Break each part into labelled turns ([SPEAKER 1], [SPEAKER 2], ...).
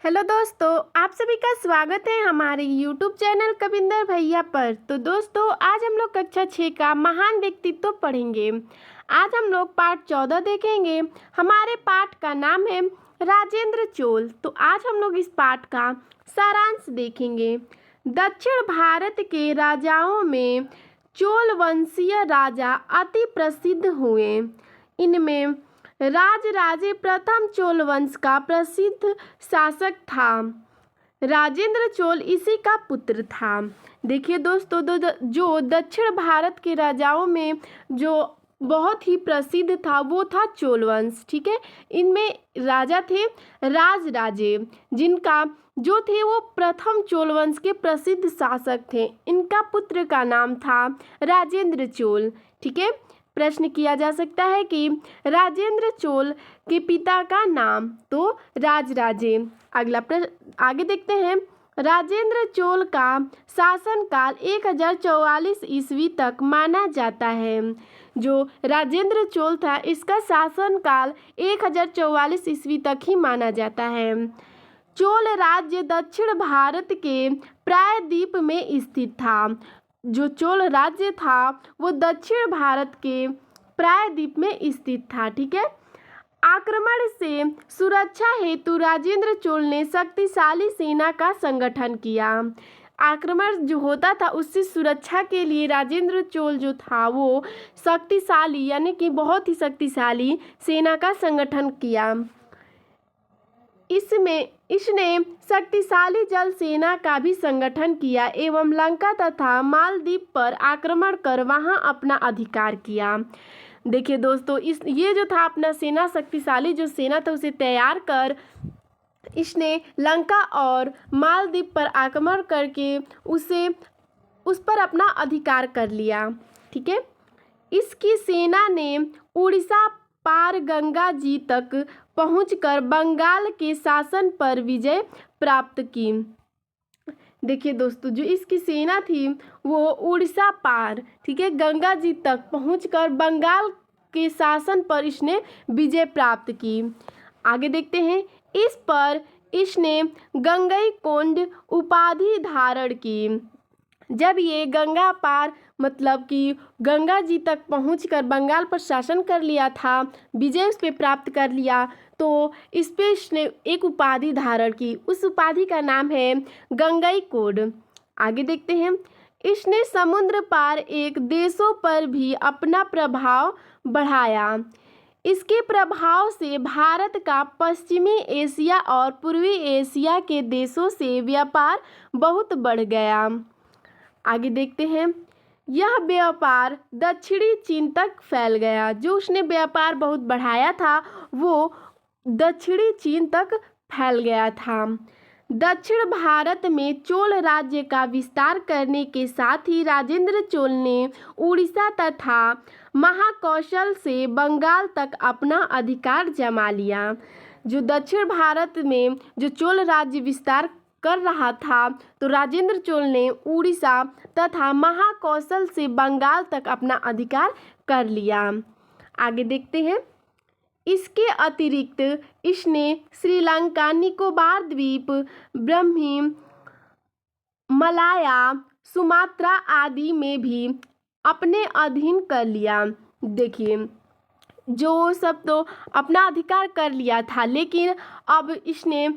[SPEAKER 1] Hello दोस्तों, आप सभी का स्वागत है हमारे यूट्यूब चैनल कविंदर भैया पर। तो दोस्तों, आज हम लोग कक्षा 6 का महान व्यक्तित्व पढ़ेंगे। आज हम लोग पाठ 14 देखेंगे। हमारे पाठ का नाम है राजेंद्र चोल। तो आज हम लोग इस पाठ का सारांश देखेंगे। दक्षिण भारत के राजाओं में चोल वंशीय राजा अति प्रसिद्ध हुए। इनमें राजराजे प्रथम चोल वंश का प्रसिद्ध शासक था। राजेंद्र चोल इसी का पुत्र था। देखिए दोस्तों, जो दक्षिण भारत के राजाओं में जो बहुत ही प्रसिद्ध था वो था चोल वंश। ठीक है, इनमें राजा थे राजराजे, जिनका जो थे वो प्रथम चोल वंश के प्रसिद्ध शासक थे। इनका पुत्र का नाम था राजेंद्र चोल। ठीक है, प्रश्न किया जा सकता है कि राजेंद्र चोल के पिता का नाम, तो राजराजे। अगला प्रश्न आगे देखते हैं। राजेंद्र चोल का शासनकाल 1044 ईस्वी तक माना जाता है। जो राजेंद्र चोल था इसका शासनकाल 1044 ईस्वी तक ही माना जाता है। चोल राज्य दक्षिण भारत के प्रायद्वीप में स्थित था। जो चोल राज्य था वो दक्षिण भारत के प्रायद्वीप में स्थित था। ठीक है, आक्रमण से सुरक्षा हेतु राजेंद्र चोल ने शक्तिशाली सेना का संगठन किया। आक्रमण जो होता था उससे सुरक्षा के लिए राजेंद्र चोल जो था वो शक्तिशाली यानी कि बहुत ही शक्तिशाली सेना का संगठन किया। इसने शक्तिशाली जल सेना का भी संगठन किया एवं लंका तथा मालदीव पर आक्रमण कर वहां अपना अधिकार किया। देखिए दोस्तों, ये जो था अपना सेना, शक्तिशाली जो सेना था उसे तैयार कर इसने लंका और मालदीव पर आक्रमण करके उस पर अपना अधिकार कर लिया। ठीक है, इसकी सेना ने उड़ीसा पार गंगा जी तक पहुंचकर बंगाल के शासन पर विजय प्राप्त की। देखिए दोस्तों, जो इसकी सेना थी वो उड़ीसा पार, ठीक है, गंगा जी तक पहुंचकर बंगाल के शासन पर इसने विजय प्राप्त की। आगे देखते हैं। इस पर इसने गंगईकोंड उपाधि धारण की। जब ये गंगा पार मतलब कि गंगा जी तक पहुंचकर बंगाल पर शासन कर लिया था, विजय उस पर प्राप्त कर लिया, तो इस पे इसने एक उपाधि धारण की। उस उपाधि का नाम है गंगईकोंड। आगे देखते हैं। इसने समुद्र पार एक देशों पर भी अपना प्रभाव बढ़ाया। इसके प्रभाव से भारत का पश्चिमी एशिया और पूर्वी एशिया के देशों से व्यापार बहुत बढ़ गया। आगे देखते हैं। यह व्यापार दक्षिणी चीन तक फैल गया। जो उसने व्यापार बहुत बढ़ाया था वो दक्षिणी चीन तक फैल गया था। दक्षिण भारत में चोल राज्य का विस्तार करने के साथ ही राजेंद्र चोल ने उड़ीसा तथा महाकौशल से बंगाल तक अपना अधिकार जमा लिया। जो दक्षिण भारत में जो चोल राज्य विस्तार कर रहा था, तो राजेंद्र चोल ने उड़ीसा तथा महाकौशल से बंगाल तक अपना अधिकार कर लिया। आगे देखते हैं। इसके अतिरिक्त इसने श्रीलंका, निकोबार द्वीप, ब्रह्मी, मलाया, सुमात्रा आदि में भी अपने अधीन कर लिया। देखिए, जो सब तो अपना अधिकार कर लिया था, लेकिन अब इसने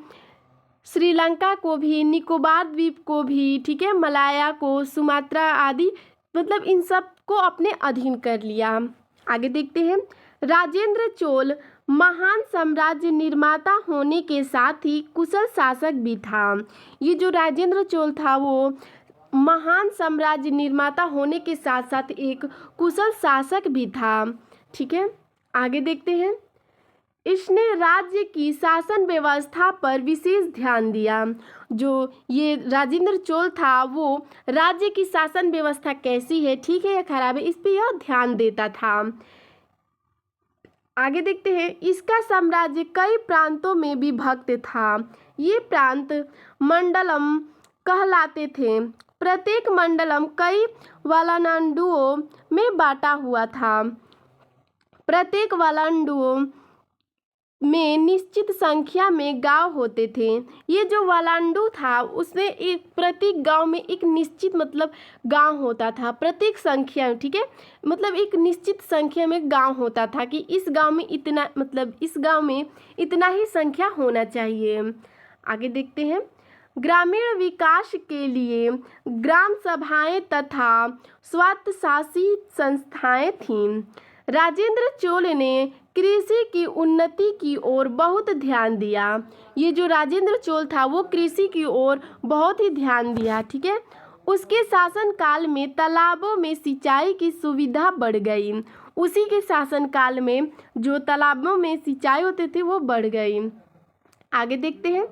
[SPEAKER 1] श्रीलंका को भी, निकोबार द्वीप को भी, ठीक है, मलाया को, सुमात्रा आदि मतलब इन सब को अपने अधीन कर लिया। आगे देखते हैं। राजेंद्र चोल महान साम्राज्य निर्माता होने के साथ ही कुशल शासक भी था। ये जो राजेंद्र चोल था वो महान साम्राज्य निर्माता होने के साथ साथ एक कुशल शासक भी था। ठीक है, आगे देखते हैं। इसने राज्य की शासन व्यवस्था पर विशेष ध्यान दिया। जो ये राजेंद्र चोल था वो राज्य की शासन व्यवस्था कैसी है, ठीक है या खराब है, इस पर यह ध्यान देता था। आगे देखते हैं। इसका साम्राज्य कई प्रांतों में विभक्त था। ये प्रांत मंडलम कहलाते थे। प्रत्येक मंडलम कई वालानाडुओं में बांटा हुआ था। प्रत्येक वालानाडुओं में निश्चित संख्या में गांव होते थे। ये जो वालांडू था उसमें एक प्रत्येक गांव में एक निश्चित मतलब गांव होता था, प्रत्येक संख्या, ठीक है, मतलब एक निश्चित संख्या में गांव होता था कि इस गांव में इतना मतलब इस गांव में इतना ही संख्या होना चाहिए। आगे देखते हैं। ग्रामीण विकास के लिए ग्राम सभाएं तथा स्वायत्तशासी संस्थाएं थीं। राजेंद्र चोल ने कृषि की उन्नति की ओर बहुत ध्यान दिया। ये जो राजेंद्र चोल था वो कृषि की ओर बहुत ही ध्यान दिया, ठीक है। उसके शासनकाल में तालाबों में सिंचाई की सुविधा बढ़ गई। उसी के शासनकाल में जो तालाबों में सिंचाई होते थे वो बढ़ गई। आगे देखते हैं।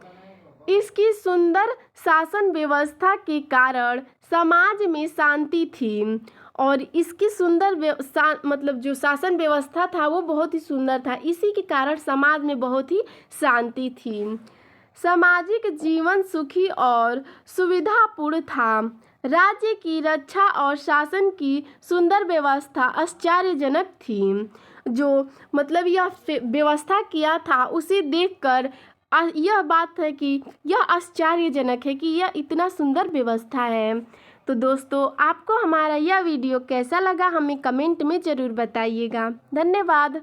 [SPEAKER 1] इसकी सुंदर शासन व्यवस्था के कारण समाज में शांति थी और इसकी सुंदर मतलब जो शासन व्यवस्था था वो बहुत ही सुंदर था, इसी के कारण समाज में बहुत ही शांति थी। सामाजिक जीवन सुखी और सुविधापूर्ण था। राज्य की रक्षा और शासन की सुंदर व्यवस्था आश्चर्यजनक थी। जो मतलब यह व्यवस्था किया था उसे देखकर यह बात है कि यह आश्चर्यजनक है कि यह इतना सुंदर व्यवस्था है। तो दोस्तों, आपको हमारा यह वीडियो कैसा लगा हमें कमेंट में ज़रूर बताइएगा। धन्यवाद।